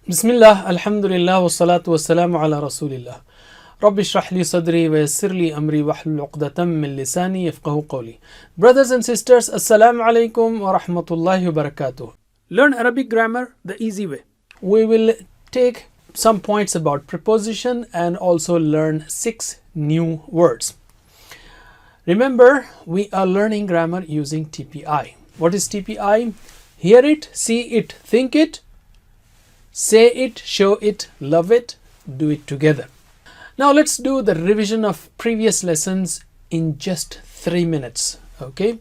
Bismillah, alhamdulillah, wassalatu wassalamu ala rasulillah. Rabbi shrah li sadri wa yassir li amri wahlul uqdatam min lisani yafqahu qawli. Brothers and sisters, assalamu alaikum wa rahmatullahi wa barakatuh. Learn Arabic grammar the easy way. We will take some points about preposition and also learn 6 new words. Remember, we are learning grammar using TPI. What is TPI? Hear it, see it, think it, say it, show it, love it, do it together. Now let's do the revision of previous lessons in just 3 minutes. Okay.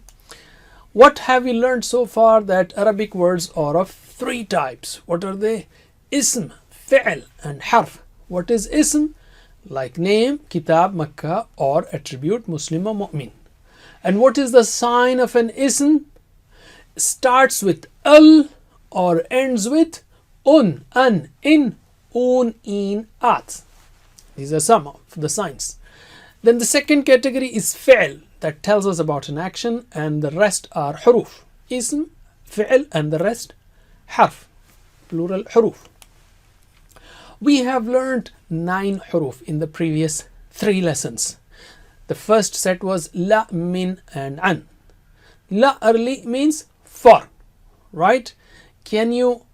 What have we learned so far? That Arabic words are of 3 types. What are they? Ism, fi'l and harf. What is ism? Like name, kitab, Makkah, or attribute, Muslim or mu'min. And what is the sign of an ism? Starts with al or ends with un, an, in, un, in, at. These are some of the signs. Then the second category is fi'l, that tells us about an action, and the rest are huruf. Ism, fi'l, and the rest harf, plural huruf. We have learned 9 huruf in the previous 3 lessons. The first set was la, min, and an. La early means for, right? Can you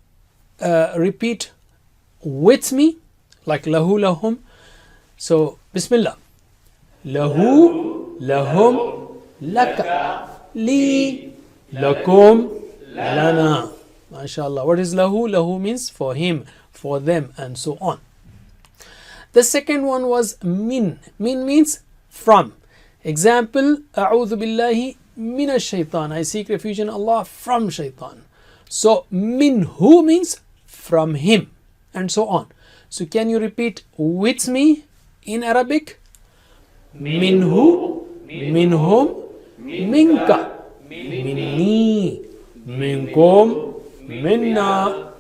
repeat with me like lahu, lahum? So bismillah. Lahu, lahum, laka, li, lakum, lana. MashaAllah. What is lahu? Lahu means for him, for them, and so on. The second one was min. Min means from. Example, a'udhu billahi minash shaitan. I seek refuge in Allah from shaitan. So minhu means from him, and so on. So can you repeat with me in Arabic? Minhu, minhum, minka, minni, minkum, minna.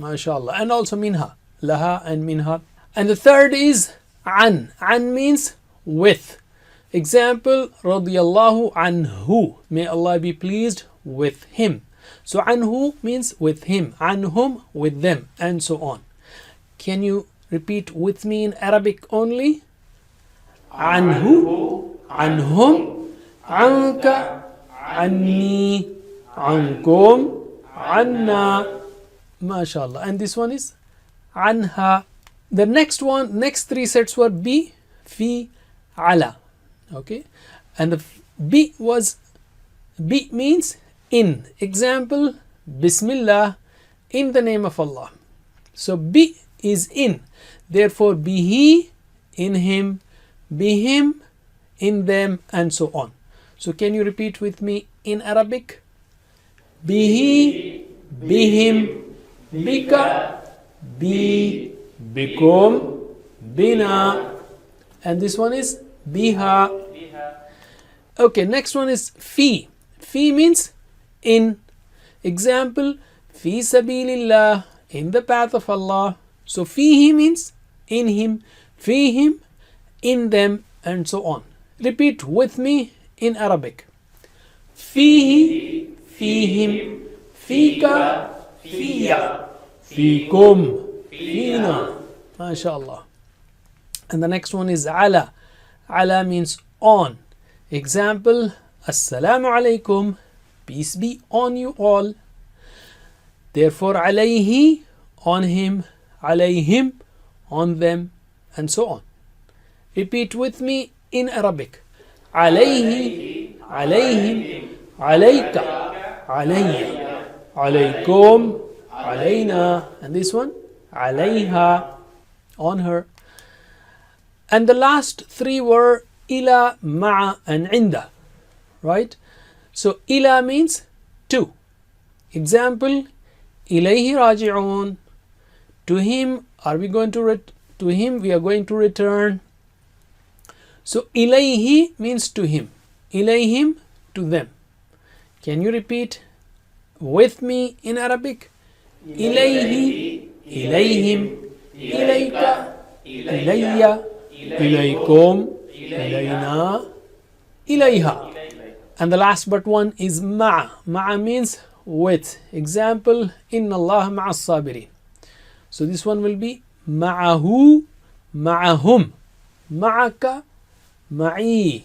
MashaAllah. And also minha, laha and minha. And the third is an. An means with. Example, radiyallahu anhu. May Allah be pleased with him. So anhu means with him, anhum with them, and so on. Can you repeat with me in Arabic only? Anhu, anhum, anka, anni, ankum, anna. MashaAllah. And this one is anha. The next 3 sets were bi, fi, ala. Okay. And the bi means in. Example, Bismillah, in the name of Allah. So bi is in. Therefore, bihi, in him, bihim, in them, and so on. So can you repeat with me in Arabic? Bihi, bihim, bika, bi, bikum, bina. And this one is biha. Okay, next one is fi. Fi means in. Example, fi sabilillah, in the path of Allah. So fihi means in him, fihim, in them, and so on. Repeat with me in Arabic. Fihi, fihim, fika, fiya, fikum, fina. MashaAllah. And the next one is ala. Ala means on. Example, Assalamu alaikum, peace be on you all. Therefore, alayhi, on him, alayhim, on them, and so on. Repeat with me in Arabic. Alayhi, alayhim, alayka, alayya, alaykum, alayna. And this one, alayha, on her. And the last 3 were ila, ma'a, and inda. Right? So ila means to. Example, ilayhi raji'un. To him we are going to return. So ilayhi means to him. Ilayhim, to them. Can you repeat with me in Arabic? Ilayhi, ilayhim, ilayka, ilayya, ilaykum, ilayna, ilayha. And the last but one is ma'a. Ma'a means with. Example, inna Allah ma'as sabirin. So this one will be معه, معهم, معك, معي,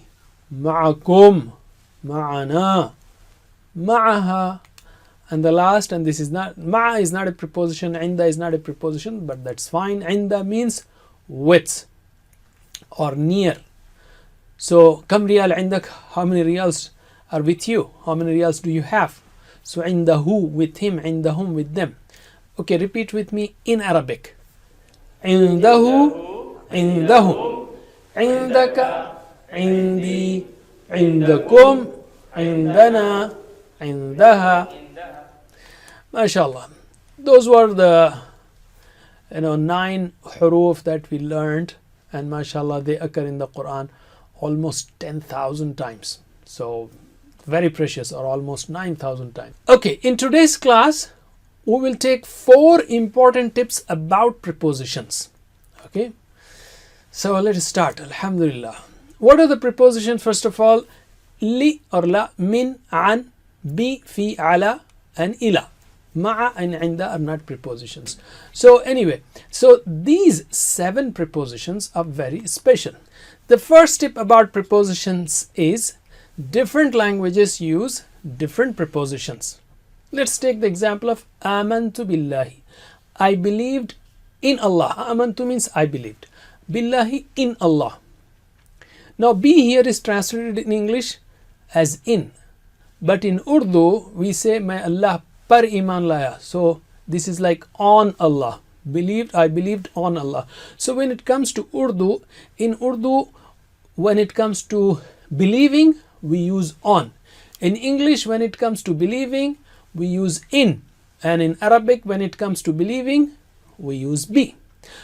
معكم, معنا, معها. And the last, and this is not, ma'a is not a preposition, inda is not a preposition, but that's fine. Inda means with or near. So kam riyal indak, how many riyals are with you? How many riyals do you have? So indahu, with him, indahum, with them. Okay, repeat with me in Arabic. Indahu, indahum, indaka, indi, indakum, indana, indaha. MashaAllah. Those were the 9 huruf that we learned, and MashaAllah they occur in the Quran almost 10,000 times. So very precious, or almost 9,000 times. Okay, in today's class we will take 4 important tips about prepositions. Okay, so let us start. Alhamdulillah. What are the prepositions? First of all, li or la, min, an, bi, fi, ala, and ila. Ma'a and inda are not prepositions. So anyway, so these 7 prepositions are very special. The first tip about prepositions is different languages use different prepositions. Let's take the example of amantu billahi. I believed in Allah. Amantu means I believed. Billahi, in Allah. Now bi here is translated in English as in, but in Urdu we say may Allah par iman laya. So this is like on Allah. Believed, I believed on Allah. So when it comes to Urdu, in Urdu, when it comes to believing, we use on. In English, when it comes to believing, we use in. And in Arabic, when it comes to believing, we use be.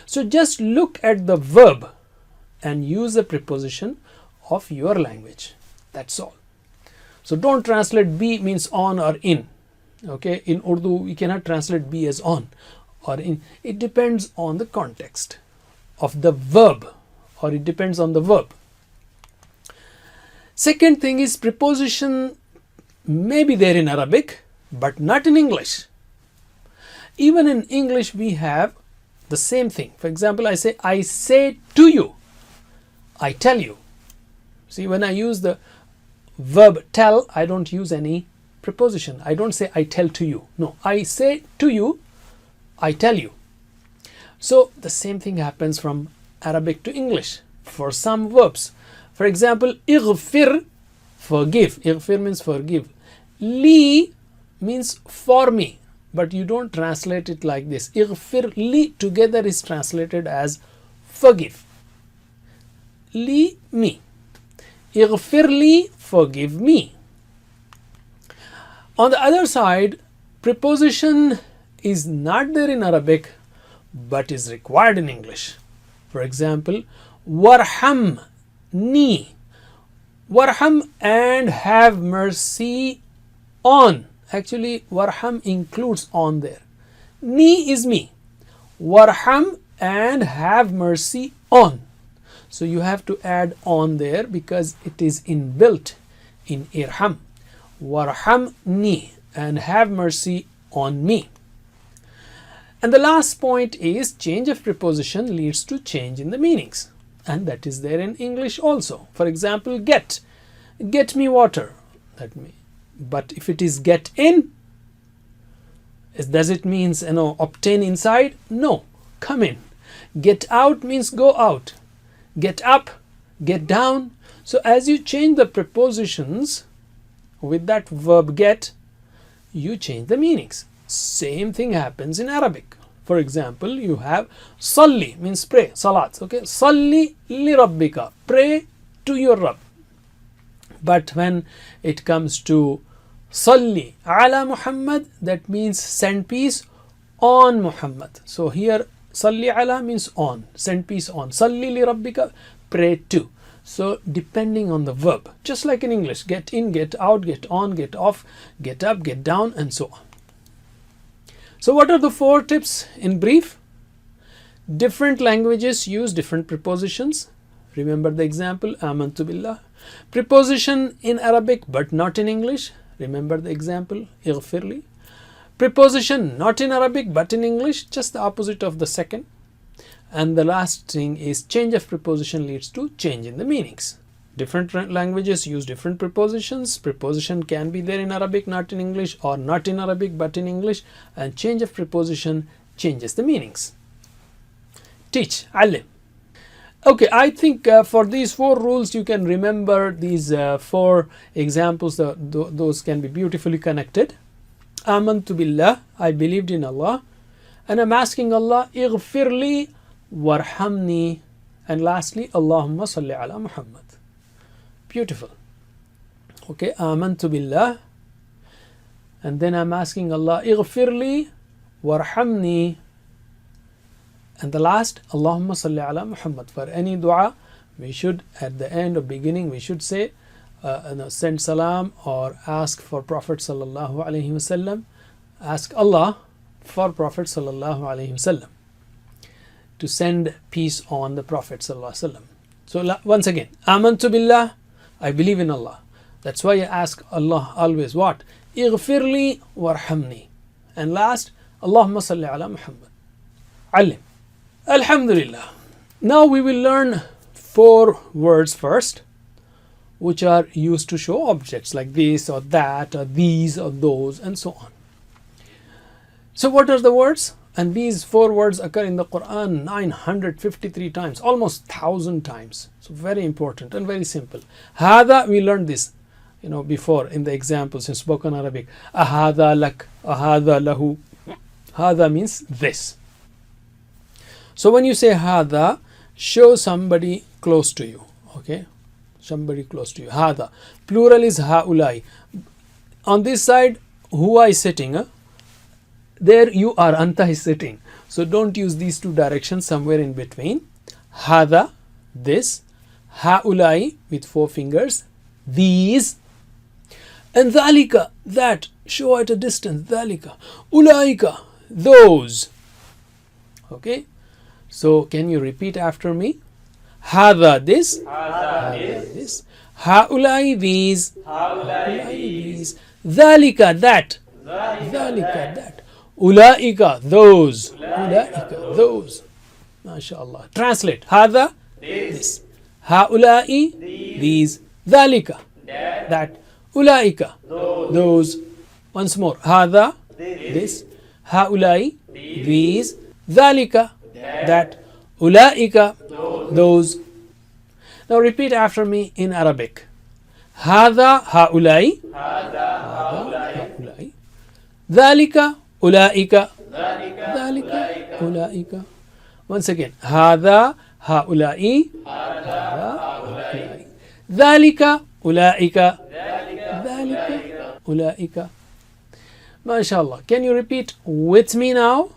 So just look at the verb and use the preposition of your language. That's all. So don't translate be means on or in. Okay, in Urdu we cannot translate be as on or in. It depends on the context of the verb, or it depends on the verb. Second thing is preposition may be there in Arabic but not in English. Even in English we have the same thing. For example, I say to you, I tell you. See, when I use the verb tell, I don't use any preposition. I don't say I tell to you. No, I say to you, I tell you. So the same thing happens from Arabic to English for some verbs. For example, ighfir, forgive. Ighfir means forgive. Li means for me, but you don't translate it like this. Ighfir li together is translated as forgive. Li, me. Ighfir li, forgive me. On the other side, preposition is not there in Arabic but is required in English. For example, warham, ni. Warham, and have mercy on. Actually, warham includes on there. Ni is me. Warham, and have mercy on. So you have to add on there because it is inbuilt in irham. Warhamni, and have mercy on me. And the last point is change of preposition leads to change in the meanings, and that is there in English also. For example, get me water. That means, but if it is get in, does it means obtain inside? No, come in. Get out means go out. Get up, get down. So as you change the prepositions with that verb get, you change the meanings. Same thing happens in Arabic. For example, you have salli means pray, salat. Okay, salli li rabbika, pray to your Rabb. But when it comes to salli ala Muhammad, that means send peace on Muhammad. So here salli ala means on, send peace on. Salli li rabbika, pray to. So depending on the verb, just like in English, get in, get out, get on, get off, get up, get down, and so on. So what are the 4 tips in brief? Different languages use different prepositions. Remember the example, amantu billah. Preposition in Arabic but not in English. Remember the example, ighfirli. Preposition not in Arabic but in English, just the opposite of the second. And the last thing is change of preposition leads to change in the meanings. Different languages use different prepositions. Preposition can be there in Arabic, not in English, or not in Arabic but in English, and change of preposition changes the meanings. Teach, alim. Okay, I think for these 4 rules you can remember these 4 examples. Those can be beautifully connected. Amantu billah, I believed in Allah, and I'm asking Allah, ighfirli warhamni, and lastly, Allahumma salli ala Muhammad. Beautiful. Okay, amantu billah, and then I'm asking Allah, ighfirli warhamni, and the last, Allahumma salli ala Muhammad. For any dua, we should, at the end or beginning, we should say, send salam or ask for Prophet sallallahu alaihi wasallam, ask Allah for Prophet sallallahu alaihi wasallam to send peace on the Prophet sallallahu alaihi wasallam. So once again, amantu billah, I believe in Allah. That's why I ask Allah always what? Ighfirli warhamni. And last, Allahumma salli ala Muhammad. Alim. Alhamdulillah. Now we will learn 4 words first, which are used to show objects like this or that or these or those and so on. So what are the words? And these 4 words occur in the Quran 953 times, almost 1,000 times. So very important and very simple. Hada, we learned this before in the examples in spoken Arabic. Ahada lak, ahada lahu. Hada means this. So when you say hada, show somebody close to you. Okay, somebody close to you. Hada. Plural is haulai. On this side, huwa is sitting. There you are, anta is sitting. So don't use these 2 directions, somewhere in between. Hada, this. Haulai with 4 fingers. These. And dhalika, that. Show at a distance. Dhalika. Ulaika, those. Okay. So can you repeat after me? Hada, this. Hada, this. Haulai, these. Haulai, these. Dhalika, that. Dhalika, that. Ulaika, those. Ulaika, those. MashaAllah. Translate. Hada, this. Haulai, these. Dhalika, that. Ulaika, those. Once more. Hada, this. Haulai, these. Dhalika, that. Ulaika, those. Now repeat after me in Arabic. Hada, haulai. Hada, haulai. Dhalika, ulaika. Dhalika, ulaika. Once again. Hada, haulai. Hada, haulai. Dhalika, ulaika. Dhalika, ulaika. MashaAllah. Can you repeat with me now?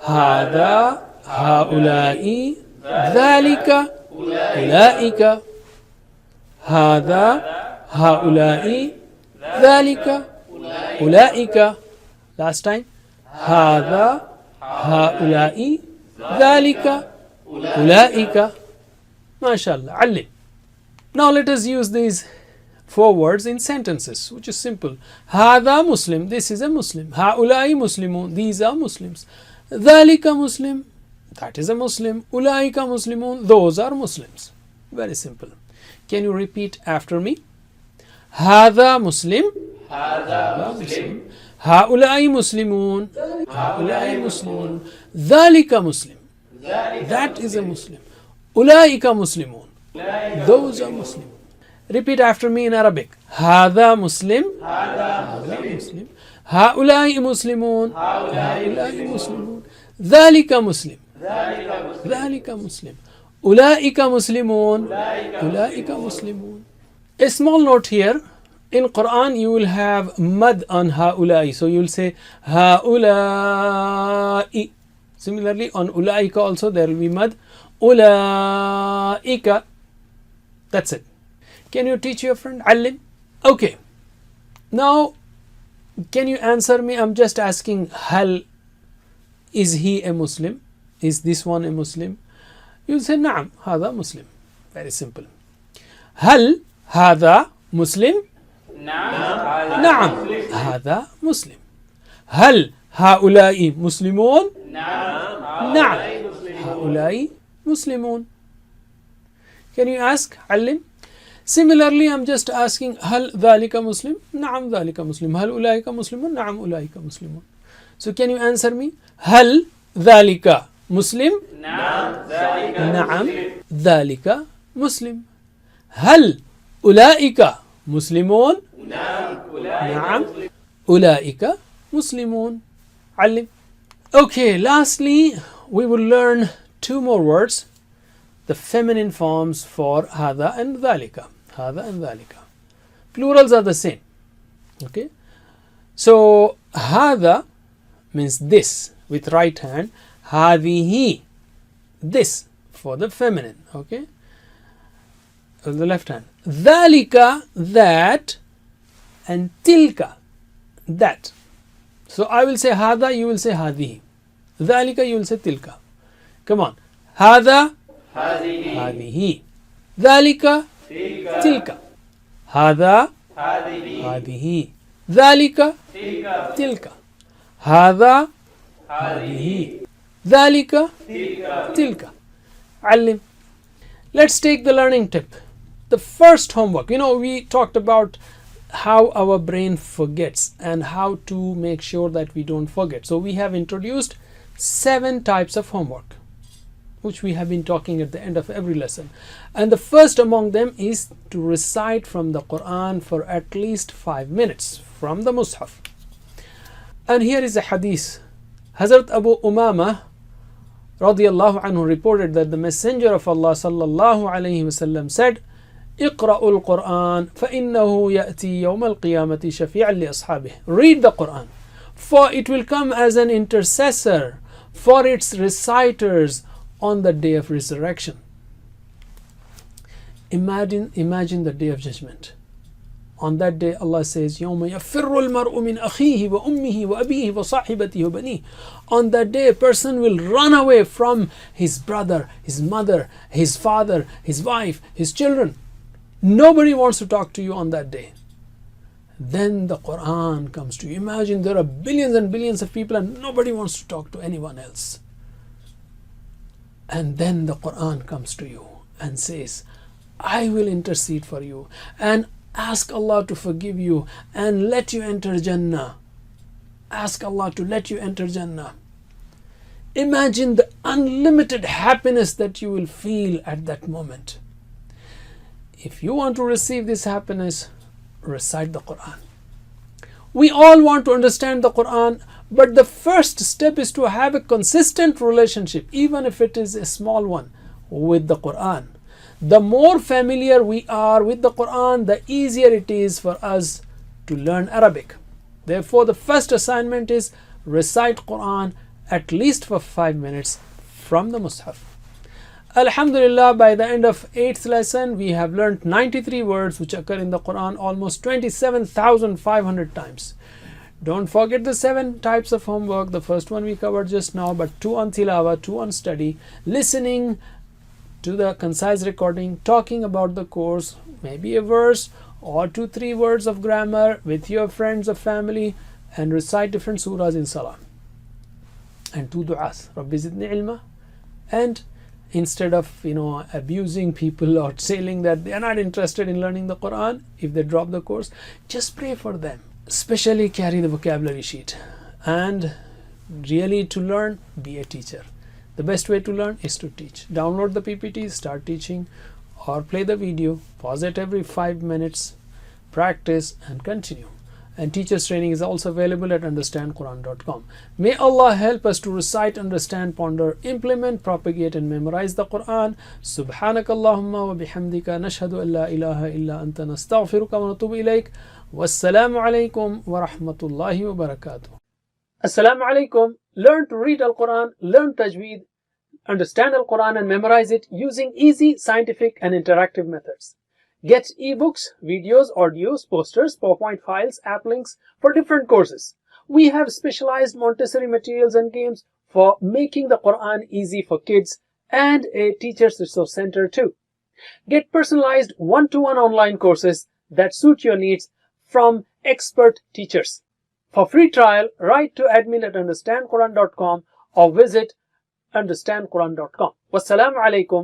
Hada, haulai. Dhalika, ulaika. Hada, haulai. Dhalika, ulaika. Last time. Hada, haulai. Dhalika, ulaika. MashaAllah. Alim. Now let us use these 4 words in sentences, which is simple. Hada Muslim, this is a Muslim. Haulai Muslimun, these are Muslims. Dhalika Muslim, that is a Muslim. Ulaika Muslimun, those are Muslims. Very simple. Can you repeat after me? Hada Muslim. Hada Muslim. Haulai Muslimun. Haulai Muslimun. Dhalika Muslim. That is a Muslim. Ulaika Muslimun. Those are Muslim. Repeat after me in Arabic. Hada Muslim. Hada Muslim. Haulai Muslimun. Haulai Muslimun. Dhalika Muslim. Dhalika Muslim. Ulaika Muslimun. Ulaika Muslimun. A small note here. In Quran you will have mad on haulai. So you will say haulai. Similarly on ulaika also there will be mad. Ulaika. That's it. Can you teach your friend? Alim? Okay. Now, can you answer me? I'm just asking, hal, is he a Muslim? Is this one a Muslim? You say, na'am, hada Muslim. Very simple. Hal, hada Muslim? Na'am, hada Muslim. هل هؤلاء مسلمون؟ نعم هؤلاء مسلمون. Can you ask علم? Similarly, I'm just asking هل ذلك مسلم؟ نعم ذلك مسلم. هل أولئك مسلمون؟ نعم أولئك مسلمون. So can you answer me? هل ذلك مسلم؟ نعم ذلك مسلم. هل أولئك مسلمون؟ نعم أولئك مسلمون. علم. Okay, lastly, we will learn two more words, the feminine forms for هذا and ذلك. هذا and ذلك. Plurals are the same. Okay. So هذا means this with right hand. هذه, this for the feminine. Okay. On the left hand. ذلك, that, and tilka, that. So I will say هذا, you will say هذه. ذلك, you will say tilka. Come on. هذا, هذه. ذلك, تلك. هذا, هذه. ذلك, تلك. هذا, هذه. ذلك, تلك. علم. Let's take the learning tip. The first homework. We talked about how our brain forgets and how to make sure that we don't forget. So we have introduced 7 types of homework, which we have been talking at the end of every lesson. And the first among them is to recite from the Quran for at least 5 minutes from the Mus'haf. And here is a hadith. Hazrat Abu Umama radiyallahu anhu reported that the Messenger of Allah sallallahu alayhi wasallam said, اقرأوا القرآن فإنه يأتي يوم القيامة شفيعا لأصحابه. Read the Quran, for it will come as an intercessor for its reciters on the day of resurrection. Imagine the day of judgment. On that day, Allah says, يَوْمَ يَفِرُّ الْمَرْءُ مِنْ أَخِيهِ وَأُمِّهِ وَأَبِيهِ وَصَاحِبَتِهِ وَبَنِيهِ. On that day, a person will run away from his brother, his mother, his father, his wife, his children. Nobody wants to talk to you on that day. Then the Quran comes to you. Imagine there are billions and billions of people and nobody wants to talk to anyone else. And then the Quran comes to you and says, I will intercede for you and ask Allah to forgive you and let you enter Jannah. Ask Allah to let you enter Jannah. Imagine the unlimited happiness that you will feel at that moment. If you want to receive this happiness, recite the Quran. We all want to understand the Quran, but the first step is to have a consistent relationship, even if it is a small one, with the Quran. The more familiar we are with the Quran, the easier it is for us to learn Arabic. Therefore, the first assignment is recite Quran at least for 5 minutes from the Mus'haf. Alhamdulillah, by the end of 8th lesson, we have learned 93 words which occur in the Quran almost 27,500 times. Don't forget the 7 types of homework. The first one we covered just now, but 2 on tilawa, 2 on study, listening to the concise recording, talking about the course, maybe a verse or 2-3 words of grammar with your friends or family, and recite different surahs in salah. And 2 du'as, Rabbi zidni ilma. And instead of abusing people or saying that they are not interested in learning the Quran, if they drop the course, just pray for them. Especially carry the vocabulary sheet. And really, to learn, be a teacher. The best way to learn is to teach. Download the PPT, start teaching, or play the video, pause it every 5 minutes, practice and continue. And teachers training is also available at understandquran.com. May Allah help us to recite, understand, ponder, implement, propagate and memorize the Quran. Subhanakallahumma wa bihamdika nashhadu an la ilaha illa anta nastaghfiruka wa natubu ilayk. Wassalamu alaikum wa rahmatullahi wa barakatuh. Assalamu alaikum. Learn to read Al-Quran, learn Tajweed, understand Al-Quran and memorize it using easy, scientific and interactive methods. Get ebooks, videos, audios, posters, PowerPoint files, app links for different courses. We have specialized Montessori materials and games for making the Quran easy for kids, and a teacher's resource center too. Get personalized one-to-one online courses that suit your needs from expert teachers. For free trial, write to admin@understandquran.com or visit understandquran.com. Wassalamu alaikum